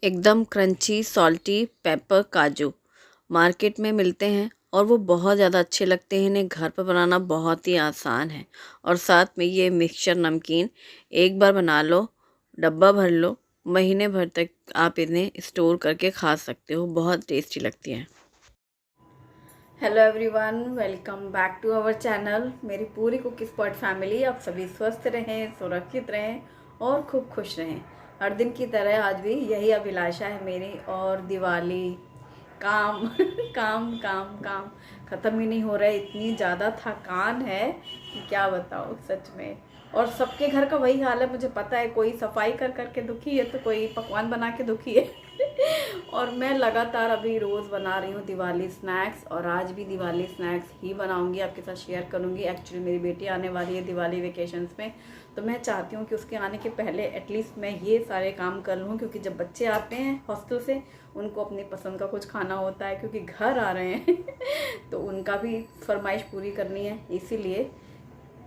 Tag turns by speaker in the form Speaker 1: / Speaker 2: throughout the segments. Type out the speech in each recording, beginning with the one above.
Speaker 1: एकदम crunchy salty paper काजू market में मिलते हैं और वो बहुत ज़्यादा अच्छे लगते हैं। इन्हें घर पर बनाना बहुत ही आसान है। और साथ में ये मिक्सचर नमकीन एक बार बना लो, डब्बा भर लो, महीने भर तक आप इन्हें स्टोर करके खा सकते हो। बहुत टेस्टी लगती हैं। Hello everyone, welcome back to our channel. मेरी पूरी कुकी स्पॉट फैमिली, आप सभी स्वस्थ रहें, सुरक्षित रहें और खूब खुश रहें। हर दिन की तरह आज भी यही अभिलाषा है मेरी। और दिवाली काम काम काम काम ख़त्म ही नहीं हो रहा है। इतनी ज़्यादा थकान है कि क्या बताऊँ सच में। और सबके घर का वही हाल है, मुझे पता है। कोई सफाई कर करके दुखी है तो कोई पकवान बना के दुखी है और मैं लगातार अभी रोज़ बना रही हूँ दिवाली स्नैक्स। और आज भी दिवाली स्नैक्स ही बनाऊंगी, आपके साथ शेयर करूँगी। एक्चुअली मेरी बेटी आने वाली है दिवाली वेकेशंस में, तो मैं चाहती हूँ कि उसके आने के पहले एटलीस्ट मैं ये सारे काम कर लूँ। क्योंकि जब बच्चे आते हैं हॉस्टल से, उनको अपनी पसंद का कुछ खाना होता है, क्योंकि घर आ रहे हैं तो उनका भी फरमाइश पूरी करनी है। इसीलिए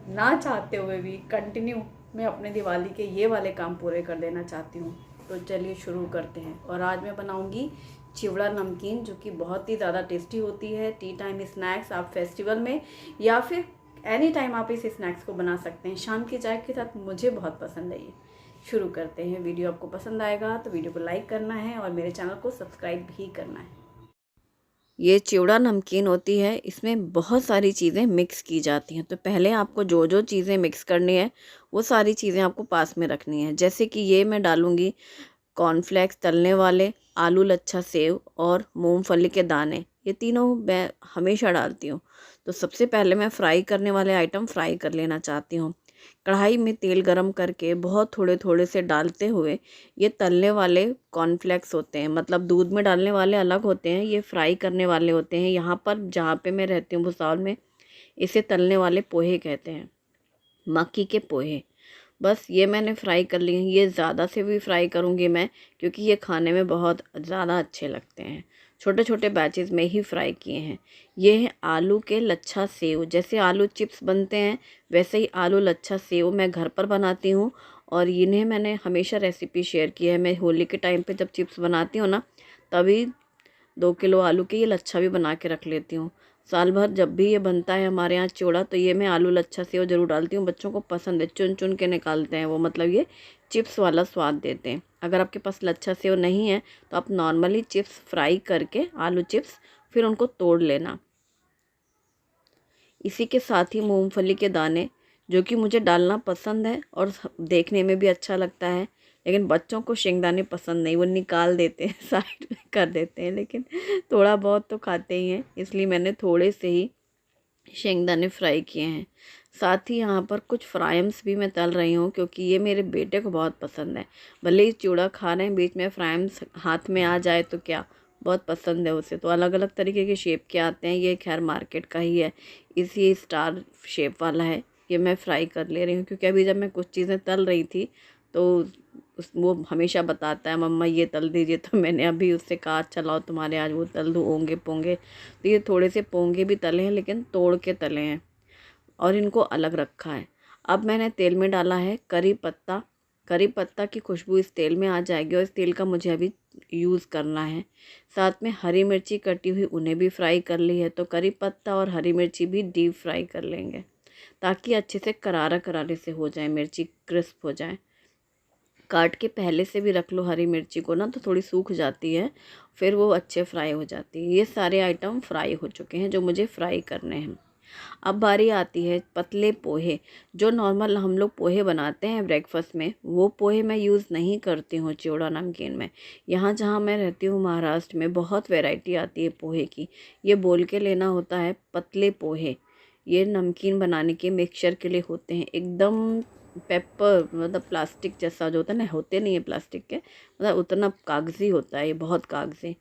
Speaker 1: ना चाहते हुए भी कंटिन्यू मैं अपने दिवाली के ये वाले काम पूरे कर देना चाहती हूँ। तो चलिए शुरू करते हैं। और आज मैं बनाऊँगी चिवड़ा नमकीन, जो कि बहुत ही ज़्यादा टेस्टी होती है। टी टाइम स्नैक्स आप फेस्टिवल में या फिर एनी टाइम आप इस स्नैक्स को बना सकते हैं। शाम की चाय के साथ मुझे बहुत पसंद है ये। शुरू करते हैं। वीडियो आपको पसंद आएगा तो वीडियो को लाइक करना है और मेरे चैनल को सब्सक्राइब भी करना है। ये चिवड़ा नमकीन होती है, इसमें बहुत सारी चीज़ें मिक्स की जाती हैं। तो पहले आपको जो जो चीज़ें मिक्स करनी है वो सारी चीज़ें आपको पास में रखनी है। जैसे कि ये मैं डालूँगी कॉर्नफ्लेक्स तलने वाले, आलू लच्छा सेव और मूंगफली के दाने। ये तीनों मैं हमेशा डालती हूँ। तो सबसे पहले मैं फ्राई करने वाले आइटम फ्राई कर लेना चाहती हूँ। कढ़ाई में तेल गरम करके बहुत थोड़े थोड़े से डालते हुए, ये तलने वाले कॉर्नफ्लेक्स होते हैं, मतलब दूध में डालने वाले अलग होते हैं, ये फ्राई करने वाले होते हैं। यहाँ पर जहाँ पे मैं रहती हूँ भुसावल में, इसे तलने वाले पोहे कहते हैं, मक्की के पोहे। बस ये मैंने फ्राई कर लिए हैं। ये ज़्यादा से भी फ्राई करूँगी मैं, क्योंकि ये खाने में बहुत ज़्यादा अच्छे लगते हैं। छोटे छोटे बैचेस में ही फ्राई किए हैं। ये है आलू के लच्छा सेव। जैसे आलू चिप्स बनते हैं वैसे ही आलू लच्छा सेव मैं घर पर बनाती हूँ। और इन्हें मैंने हमेशा रेसिपी शेयर की है। मैं होली के टाइम पे जब चिप्स बनाती हूँ ना, तभी 2 किलो आलू के ये लच्छा भी बना के रख लेती हूँ। साल भर जब भी ये बनता है हमारे यहाँ चिवड़ा, तो ये मैं आलू लच्छा सेव ज़रूर डालती हूँ। बच्चों को पसंद है, चुन चुन के निकालते हैं वो, मतलब ये चिप्स वाला स्वाद देते हैं। अगर आपके पास लच्छा सेव नहीं है तो आप नॉर्मली चिप्स फ्राई करके, आलू चिप्स, फिर उनको तोड़ लेना। इसी के साथ ही मूंगफली के दाने, जो कि मुझे डालना पसंद है और देखने में भी अच्छा लगता है। लेकिन बच्चों को शेंगदाने पसंद नहीं, वो निकाल देते हैं साइड में कर देते हैं। लेकिन थोड़ा बहुत तो खाते ही हैं, इसलिए मैंने थोड़े से ही शेंगदाने फ्राई किए हैं। साथ ही यहाँ पर कुछ फ्राइम्स भी मैं तल रही हूँ, क्योंकि ये मेरे बेटे को बहुत पसंद है। भले ही चूड़ा खा रहे हैं, बीच में फ्राइम्स हाथ में आ जाए तो क्या, बहुत पसंद है उसे। तो अलग अलग तरीके के शेप के आते हैं। ये खैर मार्केट का ही है, इसी स्टार शेप वाला है। ये मैं फ्राई कर ले रही हूँ, क्योंकि अभी जब मैं कुछ चीज़ें तल रही थी तो वो हमेशा बताता है मम्मा ये तल दीजिए। तो मैंने अभी उससे कहा अच्छा लाओ तुम्हारे आज वो तल दूँ, ओंगे पोंगे। तो ये थोड़े से पोंगे भी तले हैं, लेकिन तोड़ के तले हैं और इनको अलग रखा है। अब मैंने तेल में डाला है करी पत्ता। करी पत्ता की खुशबू इस तेल में आ जाएगी और इस तेल का मुझे अभी यूज़ करना है। साथ में हरी मिर्ची कटी हुई, उन्हें भी फ्राई कर ली है। तो करी पत्ता और हरी मिर्ची भी डीप फ्राई कर लेंगे, ताकि अच्छे से करारा करारे से हो जाए, मिर्ची क्रिस्प हो जाए। काट के पहले से भी रख लो हरी मिर्ची को ना, तो थोड़ी सूख जाती है, फिर वो अच्छे फ्राई हो जाती है। ये सारे आइटम फ्राई हो चुके हैं जो मुझे फ्राई करने हैं। अब बारी आती है पतले पोहे। जो नॉर्मल हम लोग पोहे बनाते हैं ब्रेकफास्ट में, वो पोहे मैं यूज़ नहीं करती हूँ चिवड़ा नमकीन में। यहाँ जहाँ मैं रहती हूँ महाराष्ट्र में, बहुत वैरायटी आती है पोहे की। ये बोल के लेना होता है पतले पोहे। ये नमकीन बनाने के मिक्सचर के लिए होते हैं, एकदम पेपर, मतलब प्लास्टिक जैसा जो होता है ना, होते नहीं है प्लास्टिक के, मतलब उतना कागज़ी होता है ये, बहुत कागज़ी।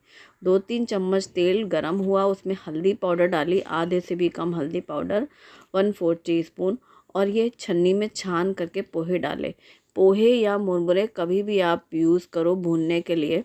Speaker 1: 2-3 चम्मच तेल गरम हुआ, उसमें हल्दी पाउडर डाली, आधे से भी कम हल्दी पाउडर, 1/4 टीस्पून। और ये छन्नी में छान करके पोहे डाले। पोहे या मुरमुरे कभी भी आप यूज़ करो भूनने के लिए,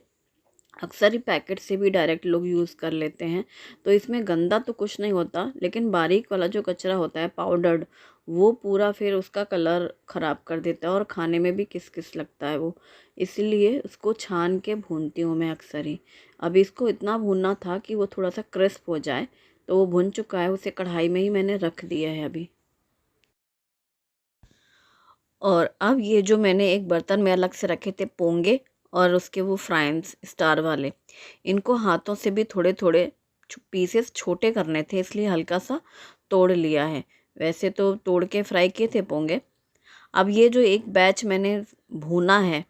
Speaker 1: अक्सर ही पैकेट से भी डायरेक्ट लोग यूज़ कर लेते हैं। तो इसमें गंदा तो कुछ नहीं होता, लेकिन बारीक वाला जो कचरा होता है पाउडर्ड, वो पूरा फिर उसका कलर ख़राब कर देता है और खाने में भी किस किस लगता है वो। इसलिए उसको छान के भूनती हूँ मैं अक्सर ही। अब इसको इतना भूनना था कि वो थोड़ा सा क्रिस्प हो जाए, तो वो भुन चुका है, उसे कढ़ाई में ही मैंने रख दिया है अभी। और अब ये जो मैंने एक बर्तन में अलग से रखे थे पोंगे, और उसके वो फ्राइम्स स्टार वाले, इनको हाथों से भी थोड़े थोड़े पीसेस छोटे करने थे, इसलिए हल्का सा तोड़ लिया है। वैसे तो तोड़ के फ्राई किए थे पोंगे। अब ये जो एक बैच मैंने भूना है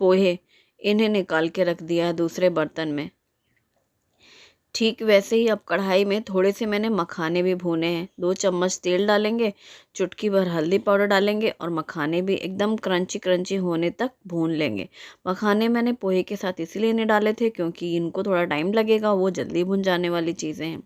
Speaker 1: पोहे, इन्हें निकाल के रख दिया है दूसरे बर्तन में। ठीक वैसे ही अब कढ़ाई में थोड़े से मैंने मखाने भी भूने हैं। 2 चम्मच तेल डालेंगे, चुटकी भर हल्दी पाउडर डालेंगे और मखाने भी एकदम क्रंची क्रंची होने तक भून लेंगे। मखाने मैंने पोहे के साथ इसीलिए नहीं डाले थे क्योंकि इनको थोड़ा टाइम लगेगा, वो जल्दी भुन जाने वाली चीज़ें हैं।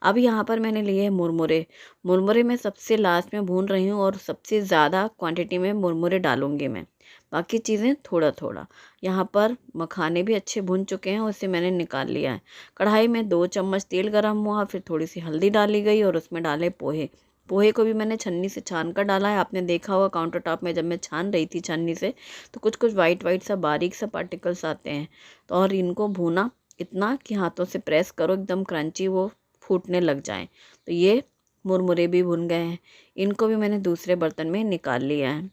Speaker 1: अब यहाँ पर मैंने लिए हैं मुरमुरे। मुरमुरे मैं सबसे लास्ट में भून रही हूँ और सबसे ज़्यादा क्वांटिटी में मुरमुरे डालूँगी मैं, बाकी चीज़ें थोड़ा थोड़ा। यहाँ पर मखाने भी अच्छे भुन चुके हैं, उसे मैंने निकाल लिया है। कढ़ाई में 2 चम्मच तेल गरम हुआ, फिर थोड़ी सी हल्दी डाली गई और उसमें डाले पोहे। पोहे को भी मैंने छन्नी से छान कर डाला है। आपने देखा होगा काउंटर टॉप में जब मैं छान रही थी छन्नी से, तो कुछ कुछ वाइट वाइट सा बारीक सा पार्टिकल्स आते हैं। तो और इनको भूना इतना कि हाथों से प्रेस करो एकदम क्रंची वो फूटने लग जाएं। तो ये मुरमुरे भी भुन गए हैं, इनको भी मैंने दूसरे बर्तन में निकाल लिया है।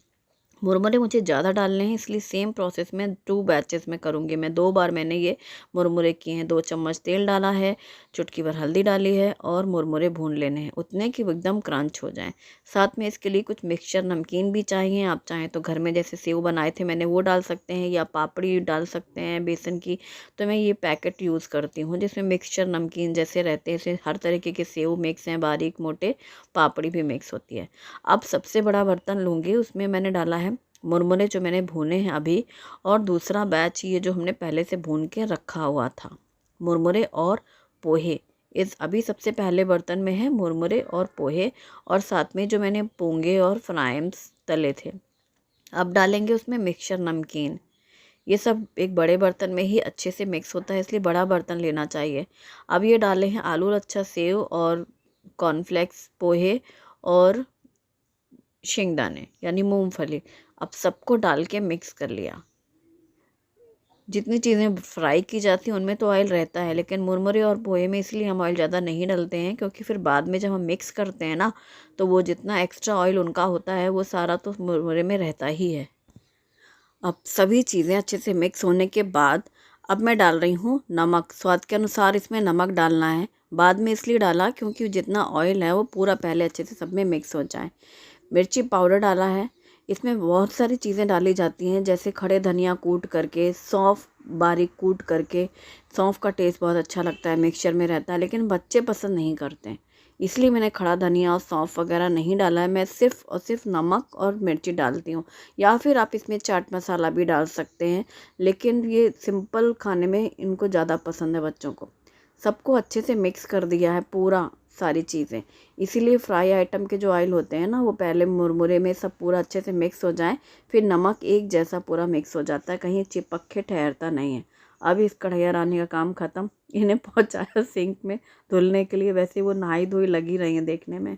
Speaker 1: मुरमुरे मुझे ज़्यादा डालने हैं, इसलिए सेम प्रोसेस में 2 बैचेस में करूँगी मैं। 2 बार मैंने ये मुरमुरे किए हैं। 2 चम्मच तेल डाला है, चुटकी भर हल्दी डाली है और मुरमुरे भून लेने हैं उतने कि वो एकदम क्रंच हो जाएं। साथ में इसके लिए कुछ मिक्सचर नमकीन भी चाहिए। आप चाहें तो घर में जैसे सेव बनाए थे मैंने वो डाल सकते हैं, या पापड़ी डाल सकते हैं बेसन की। तो मैं ये पैकेट यूज़ करती हूँ जिसमें मिक्सचर नमकीन जैसे रहते हैं, इसमें हर तरीके के सेव मिक्स हैं, बारीक मोटे, पापड़ी भी मिक्स होती है। अब सबसे बड़ा बर्तन लूँगी, उसमें मैंने डाला है मुरमुरे जो मैंने भूने हैं अभी, और दूसरा बैच ये जो हमने पहले से भून के रखा हुआ था, मुरमुरे और पोहे। इस अभी सबसे पहले बर्तन में है मुरमुरे और पोहे, और साथ में जो मैंने पोंगे और फ्राइम्स तले थे। अब डालेंगे उसमें मिक्सचर नमकीन। ये सब एक बड़े बर्तन में ही अच्छे से मिक्स होता है, इसलिए बड़ा बर्तन लेना चाहिए। अब ये डाले हैं आलू अच्छा सेव और कॉर्नफ्लेक्स, पोहे और शेंगदाने यानी मूंगफली। अब सबको डाल के मिक्स कर लिया। जितनी चीज़ें फ्राई की जाती हैं उनमें तो ऑयल रहता है, लेकिन मुरमुरे और पोहे में इसलिए हम ऑयल ज़्यादा नहीं डालते हैं क्योंकि फिर बाद में जब हम मिक्स करते हैं ना, तो वो जितना एक्स्ट्रा ऑयल उनका होता है वो सारा तो मुरमुरे में रहता ही है। अब सभी चीज़ें अच्छे से मिक्स होने के बाद अब मैं डाल रही हूँ नमक। स्वाद के अनुसार इसमें नमक डालना है। बाद में इसलिए डाला क्योंकि जितना ऑयल है वो पूरा पहले अच्छे से सब में मिक्स हो जाए। मिर्ची पाउडर डाला है। इसमें बहुत सारी चीज़ें डाली जाती हैं, जैसे खड़े धनिया कूट करके, सौंफ बारीक कूट करके। सौंफ का टेस्ट बहुत अच्छा लगता है, मिक्सचर में रहता है, लेकिन बच्चे पसंद नहीं करते हैं, इसलिए मैंने खड़ा धनिया और सौंफ वगैरह नहीं डाला है। मैं सिर्फ़ और सिर्फ नमक और मिर्ची डालती हूँ, या फिर आप इसमें चाट मसाला भी डाल सकते हैं, लेकिन ये सिंपल खाने में इनको ज़्यादा पसंद है बच्चों को। सबको अच्छे से मिक्स कर दिया है पूरा सारी चीज़ें। इसीलिए फ्राई आइटम के जो ऑयल होते हैं ना, वो पहले मुरमुरे में सब पूरा अच्छे से मिक्स हो जाए, फिर नमक एक जैसा पूरा मिक्स हो जाता है, कहीं चिपक के ठहरता नहीं है। अब इस कढ़ैया रानी का काम ख़त्म, इन्हें पहुंचाया सिंक में धुलने के लिए। वैसे वो नहाई धोई लगी रही हैं देखने में।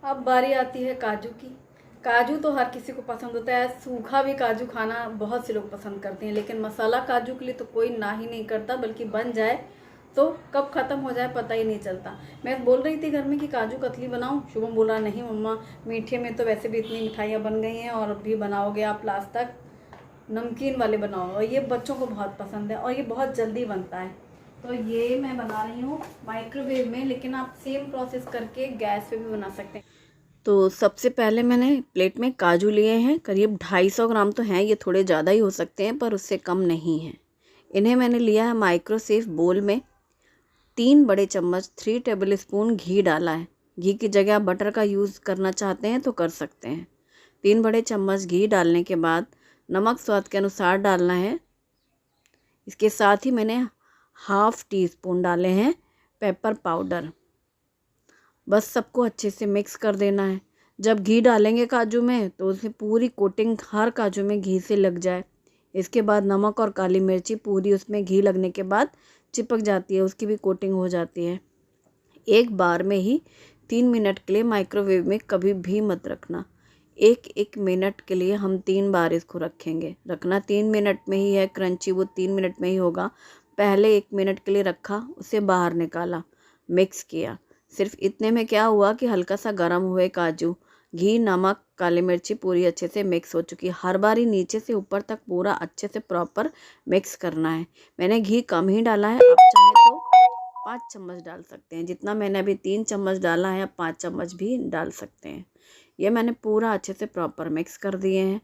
Speaker 1: अब बारी आती है काजू की। काजू तो हर किसी को पसंद होता है, सूखा भी काजू खाना बहुत से लोग पसंद करते हैं, लेकिन मसाला काजू के लिए तो कोई ना ही नहीं करता, बल्कि बन जाए तो कब ख़त्म हो जाए पता ही नहीं चलता। मैं बोल रही थी घर में कि काजू कतली बनाऊं, शुभम बोला नहीं मम्मा, मीठे में तो वैसे भी इतनी मिठाइयाँ बन गई हैं, और अभी बनाओगे आप लास्ट तक नमकीन वाले बनाओ, और ये बच्चों को बहुत पसंद है और ये बहुत जल्दी बनता है। तो ये मैं बना रही हूँ माइक्रोवेव में, लेकिन आप सेम प्रोसेस करके गैस पे भी बना सकते हैं। तो सबसे पहले मैंने प्लेट में काजू लिए हैं, करीब 250 ग्राम तो हैं, ये थोड़े ज़्यादा ही हो सकते हैं पर उससे कम नहीं है। इन्हें मैंने लिया है माइक्रोसेव बोल में। 3 बड़े चम्मच 3 टेबल स्पून घी डाला है। घी की जगह आप बटर का यूज़ करना चाहते हैं तो कर सकते हैं। 3 बड़े चम्मच घी डालने के बाद नमक स्वाद के अनुसार डालना है। इसके साथ ही मैंने 1/2 टीस्पून डाले हैं पेपर पाउडर। बस सबको अच्छे से मिक्स कर देना है। जब घी डालेंगे काजू में तो उसमें पूरी कोटिंग हर काजू में घी से लग जाए। इसके बाद नमक और काली मिर्ची पूरी उसमें घी लगने के बाद चिपक जाती है, उसकी भी कोटिंग हो जाती है। एक बार में ही 3 मिनट के लिए माइक्रोवेव में कभी भी मत रखना। एक एक मिनट के लिए हम 3 बार इसको रखना 3 मिनट में ही है क्रंची, वो 3 मिनट में ही होगा। पहले 1 मिनट के लिए रखा, उसे बाहर निकाला, मिक्स किया। सिर्फ इतने में क्या हुआ कि हल्का सा गर्म हुए काजू, घी, नमक, काली मिर्ची पूरी अच्छे से मिक्स हो चुकी है। हर बार ही नीचे से ऊपर तक पूरा अच्छे से प्रॉपर मिक्स करना है। मैंने घी कम ही डाला है, आप चाहें तो 5 चम्मच डाल सकते हैं। जितना मैंने अभी 3 चम्मच डाला है, आप 5 चम्मच भी डाल सकते हैं। ये मैंने पूरा अच्छे से प्रॉपर मिक्स कर दिए हैं।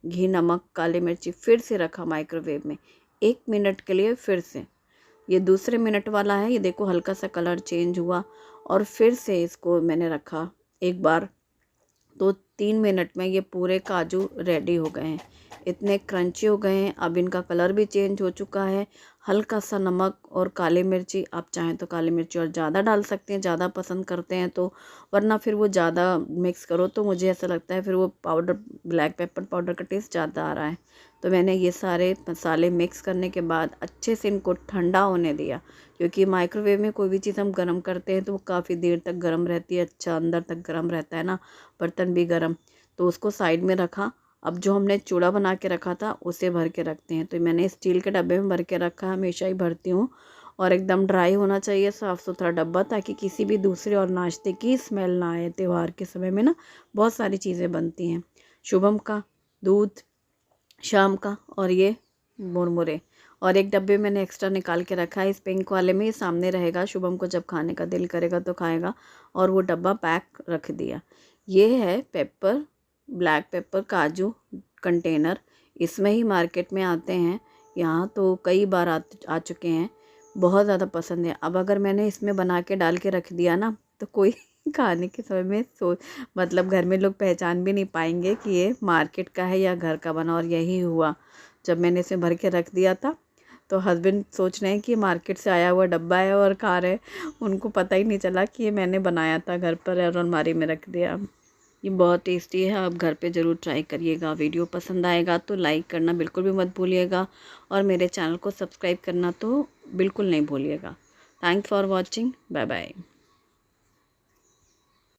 Speaker 1: घी, नमक, काली मिर्ची, फिर से रखा माइक्रोवेव में 1 मिनट के लिए। फिर से ये दूसरे मिनट वाला है, ये देखो हल्का सा कलर चेंज हुआ और फिर से इसको मैंने रखा एक बार। तो 3 मिनट में ये पूरे काजू रेडी हो गए हैं, इतने क्रंची हो गए हैं। अब इनका कलर भी चेंज हो चुका है। हल्का सा नमक और काली मिर्ची, आप चाहें तो काली मिर्ची और ज़्यादा डाल सकते हैं, ज़्यादा पसंद करते हैं तो, वरना फिर वो ज़्यादा मिक्स करो तो मुझे ऐसा लगता है फिर वो पाउडर, ब्लैक पेपर पाउडर का टेस्ट ज़्यादा आ रहा है। तो मैंने ये सारे मसाले मिक्स करने के बाद अच्छे से इनको ठंडा होने दिया, क्योंकि माइक्रोवेव में कोई भी चीज़ हम गर्म करते हैं तो वो काफ़ी देर तक गर्म रहती है। अच्छा अंदर तक गर्म रहता है ना, बर्तन भी गर्म। तो उसको साइड में रखा। अब जो हमने चूड़ा बना के रखा था उसे भर के रखते हैं। तो मैंने स्टील के डब्बे में भर के रखा, हमेशा ही भरती हूँ। और एकदम ड्राई होना चाहिए, साफ़ सुथरा डब्बा, ताकि किसी भी दूसरे और नाश्ते की स्मेल ना आए। त्यौहार के समय में ना बहुत सारी चीज़ें बनती हैं, शुभम का दूध, शाम का, और ये मुरमुरे। और एक डब्बे मैंने एक्स्ट्रा निकाल के रखा है, इस पिंक वाले में, ये सामने रहेगा। शुभम को जब खाने का दिल करेगा तो खाएगा। और वो डब्बा पैक रख दिया। ये है पेपर, ब्लैक पेपर काजू कंटेनर। इसमें ही मार्केट में आते हैं, यहाँ तो कई बार आ चुके हैं, बहुत ज़्यादा पसंद है। अब अगर मैंने इसमें बना के डाल के रख दिया ना तो कोई खाने के समय में मतलब घर में लोग पहचान भी नहीं पाएंगे कि ये मार्केट का है या घर का बना। और यही हुआ, जब मैंने इसे भर के रख दिया था तो हस्बैंड सोच रहे हैं कि मार्केट से आया हुआ डब्बा है और खा रहे। उनको पता ही नहीं चला कि ये मैंने बनाया था घर पर और अलमारी में रख दिया। ये बहुत टेस्टी है, आप घर पे ज़रूर ट्राई करिएगा। वीडियो पसंद आएगा तो लाइक करना बिल्कुल भी मत भूलिएगा, और मेरे चैनल को सब्सक्राइब करना तो बिल्कुल नहीं भूलिएगा। Thanks for watching, bye bye.